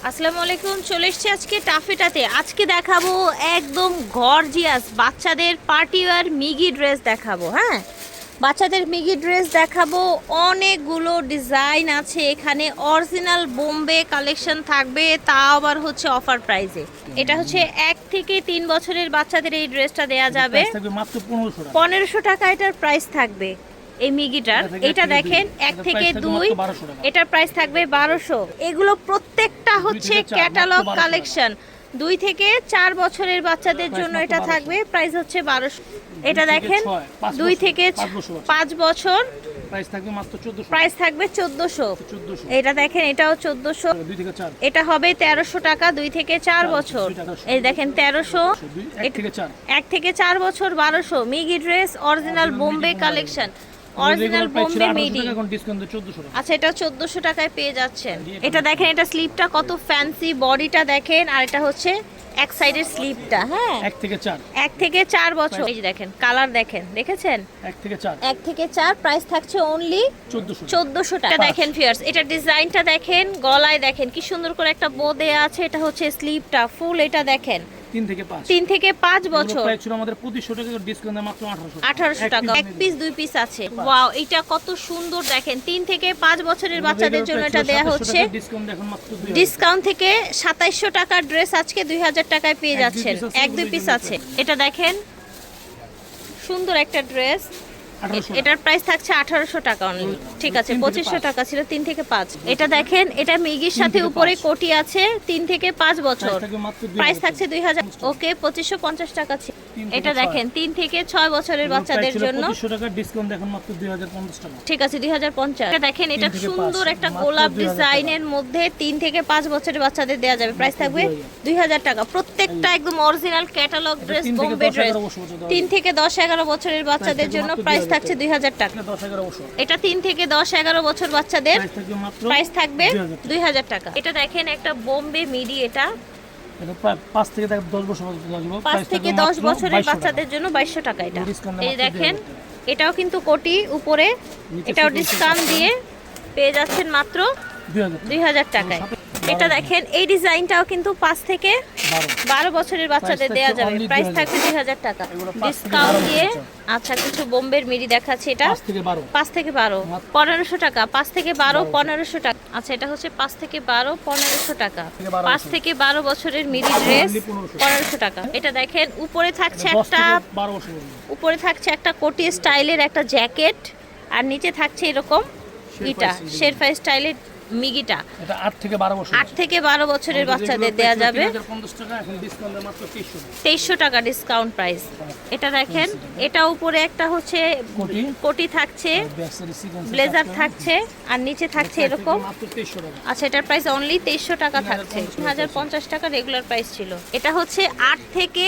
আসসালামু আলাইকুম, চলে এসেছি আজকে টাফেটাতে। আজকে দেখাবো একদম গর্জিয়াস বাচ্চাদের পার্টি ওয়্যার মিগি ড্রেস দেখাবো। হ্যাঁ, বাচ্চাদের মিগি ড্রেস দেখাবো। অনেকগুলো ডিজাইন আছে এখানে, অরিজিনাল বোম্বে কালেকশন থাকবে, তাও আবার হচ্ছে অফার প্রাইসে। এটা হচ্ছে 1 থেকে 3 বছরের বাচ্চাদের এই ড্রেসটা দেয়া যাবে মাত্র 1500 টাকা। এটার প্রাইস থাকবে এই মিগিটার। এটা দেখেন 1 থেকে 2, এটার প্রাইস থাকবে 1200। এগুলো প্রত্যেকটা হচ্ছে ক্যাটালগ কালেকশন। 2 থেকে 4 বছরের বাচ্চাদের জন্য এটা থাকবে, প্রাইস হচ্ছে 1200। এটা দেখেন 2 থেকে 5 বছর, প্রাইস থাকবে মাত্র 1400। প্রাইস থাকবে 1400। এটা দেখেন, এটাও 1400। 2 থেকে 4 এটা হবে 1300 টাকা 2 থেকে 4 বছর। এই দেখেন 1300। 1 থেকে 4, 1 থেকে 4 বছর 1200। মিগি dress original Bombay collection, original Bombay midi. এখন ডিসকাউন্টে 1400 টাকা। আচ্ছা, এটা 1400 টাকায় পেয়ে যাচ্ছেন। এটা দেখেন, এটা স্লিপটা কত ফ্যান্সি, বডিটা দেখেন, আর এটা হচ্ছে এক সাইডের স্লিপটা। হ্যাঁ, 1 থেকে 4, 1 থেকে 4 বছর। এই যে দেখেন, কালার দেখেন, দেখেছেন? 1 থেকে 4, 1 থেকে 4, প্রাইস থাকছে অনলি 1400 টাকা। দেখেন ফিয়ার্স, এটা ডিজাইনটা দেখেন, গলায় দেখেন কি সুন্দর করে একটা বো দেয়া আছে। এটা হচ্ছে স্লিপটা ফুল। এটা দেখেন 3 থেকে 5, 3 থেকে 5 বছর। প্রাইস ছিল আমাদের 2500 টাকা, ডিসকাউন্টে মাত্র 1800 টাকা। এক পিস 2 পিস আছে। ওয়াও, এটা কত সুন্দর দেখেন। 3 থেকে 5 বছরের বাচ্চাদের জন্য এটা দেয়া হচ্ছে ডিসকাউন্ট। এখন মাত্র 2000 ডিসকাউন্ট থেকে 2700 টাকার ড্রেস আজকে 2000 টাকায় পেয়ে যাচ্ছেন। 1-2 পিস আছে। এটা দেখেন, সুন্দর একটা ড্রেস। এটার প্রাইস থাকছে 1800 টাকা অনলি। ঠিক আছে, 2500 টাকা ছিল 3 থেকে 5। এটা দেখেন, এটা মিগির সাথে উপরে কোটি আছে। 3 থেকে 5 বছর, প্রাইস থাকছে 2000। ওকে, 2550 টাকা ছিল। এটা দেখেন 3 থেকে 6 বছরের বাচ্চাদের জন্য 2500 টাকা, ডিসকাউন্ট এখন মাত্র 2050 টাকা। ঠিক আছে, 2050। এটা দেখেন, এটা সুন্দর একটা গোলাপ ডিজাইনের মধ্যে 3 থেকে 5 বছরের বাচ্চাদের দেওয়া যাবে, প্রাইস থাকবে 2000 টাকা। প্রত্যেকটা একদম original catalogue dress, Bombay dress. 3 থেকে 10-11 বছরের বাচ্চাদের জন্য প্রাইস থাকছে 2000 টাকা। এটা 3 থেকে 10-11 বছর বাচ্চাদের প্রাইস থাকবে 2000 টাকা। এটা দেখেন, একটা বোম্বে মিডি। এটা 5 থেকে 10 বছর, 5 থেকে 10 বছরের বাচ্চাদের জন্য 2200 টাকা। এটা এই দেখেন, এটাও কিন্তু কোটি উপরে, এটাও ডিসকাউন্ট দিয়ে পেয়ে যাচ্ছেন মাত্র 2000 টাকায়। এটা দেখেন, এই ডিজাইনটাও কিন্তু 5 থেকে 12 বছরের বাচ্চাদের দেওয়া যাবে, প্রাইস থাকবে 2000 টাকা ডিসকাউন্ট দিয়ে। আচ্ছা, কিছু বোম্বের মিডি দেখাচ্ছে। এটা 5 থেকে 12 1500 টাকা। 5 থেকে 12 1500 টাকা। আচ্ছা, এটা হচ্ছে 5 থেকে 12 1500 টাকা। 5 থেকে 12 বছরের মিডি ড্রেস 1500 টাকা। এটা দেখেন, উপরে থাকছে একটা কোটি স্টাইলের একটা জ্যাকেট, আর নিচে থাকছে এরকম এটা শেরফা স্টাইলের মিগিটা। এটা 8 থেকে 12 বছর। 8 থেকে 12 বছরের বাচ্চাদের দেয়া যাবে 3050 টাকা, এখন ডিসকাউন্টে মাত্র 2300 টাকা ডিসকাউন্ট প্রাইস। এটা দেখেন, এটা উপরে একটা হচ্ছে কোটি থাকছে, ব্লেজার থাকছে, আর নিচে থাকছে এরকম। মাত্র 2300 টাকা। আচ্ছা, এটার প্রাইস অনলি 2300 টাকা থাকছে। 1050 টাকা রেগুলার প্রাইস ছিল। এটা হচ্ছে 8 থেকে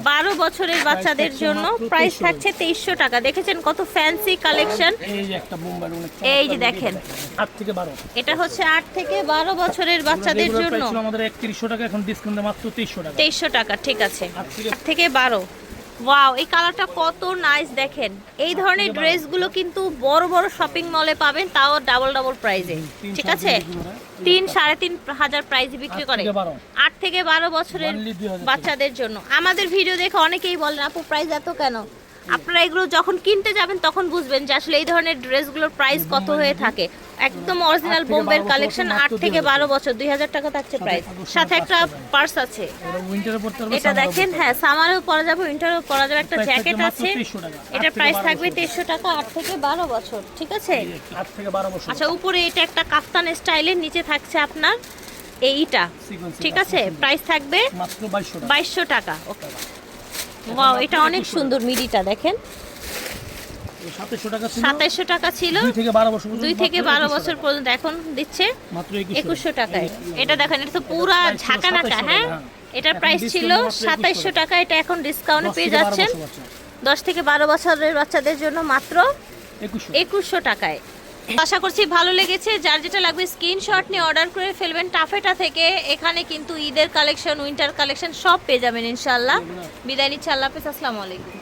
12 বছরের বাচ্চাদের জন্য প্রাইস থাকছে 2300 টাকা। দেখেছেন কত ফ্যান্সি কালেকশন। এই যে একটা বোম্বাই, এই যে দেখেন, 8 থেকে 12। এটা হচ্ছে 8 থেকে 12 বছরের বাচ্চাদের জন্য আমাদের 3100 টাকা, এখন ডিসকাউন্টে মাত্র 2300 টাকা। 2300 টাকা, ঠিক আছে। 8 থেকে 12। ওয়াও, এই কালারটা কত নাইস দেখেন। এই ধরনের ড্রেসগুলো কিন্তু বড় বড় শপিং মলে পাবেন, তাও ডাবল প্রাইসে। ঠিক আছে, 3-3.5 প্রাইসে বিক্রি করে। 8 থেকে 12 বছরের বাচ্চাদের জন্য। আমাদের ভিডিও দেখে অনেকেই বলেন, আপু প্রাইস এত কেন? আপনারা এগুলো যখন কিনতে যাবেন তখন বুঝবেন যে আসলে এই ধরনের ড্রেসগুলোর প্রাইস কত হয়ে থাকে। একদম অরিজিনাল বোম্বের কালেকশন। 8 থেকে 12 বছর, 2000 টাকা থাকছে প্রাইস। সাথে একটা পার্স আছে। এটা দেখেন, হ্যাঁ, সামারেও পরা যাবে, উইন্টারেও পরা যাবে। একটা জ্যাকেট আছে। এটা প্রাইস থাকবে 2300 টাকা। 8 থেকে 12 বছর, ঠিক আছে। 8 থেকে 12 বছর। আচ্ছা, উপরে এটা একটা কাফতান স্টাইলের, নিচে থাকছে আপনার এইটা। ঠিক আছে, প্রাইস থাকবে মাত্র 2200 টাকা। ওকে, ওয়াও, এটা অনেক সুন্দর মিডিটা দেখেন। 2700 টাকা ছিল 2 থেকে 12 বছর পর্যন্ত, এখন দিচ্ছে মাত্র 2100 টাকায়। এটা দেখেন, এটা তো পুরা ঝাঁকানাকা। হ্যাঁ, এটার প্রাইস ছিল 2700 টাকা, এটা এখন ডিসকাউন্টে পেয়ে যাচ্ছেন 10 থেকে 12 বছরের বাচ্চাদের জন্য মাত্র 2100 টাকায়। আশা করছি ভালো লেগেছে। যার যেটা লাগবে স্ক্রিনশট নিয়ে অর্ডার করে ফেলবেন টাফেটা থেকে। এখানে কিন্তু ঈদের কালেকশন, উইন্টার কালেকশন সব পেয়ে যাবেন ইনশাআল্লাহ। বিদায় নিচ্ছি, আল্লাহ হাফেজ, আসসালামু আলাইকুম।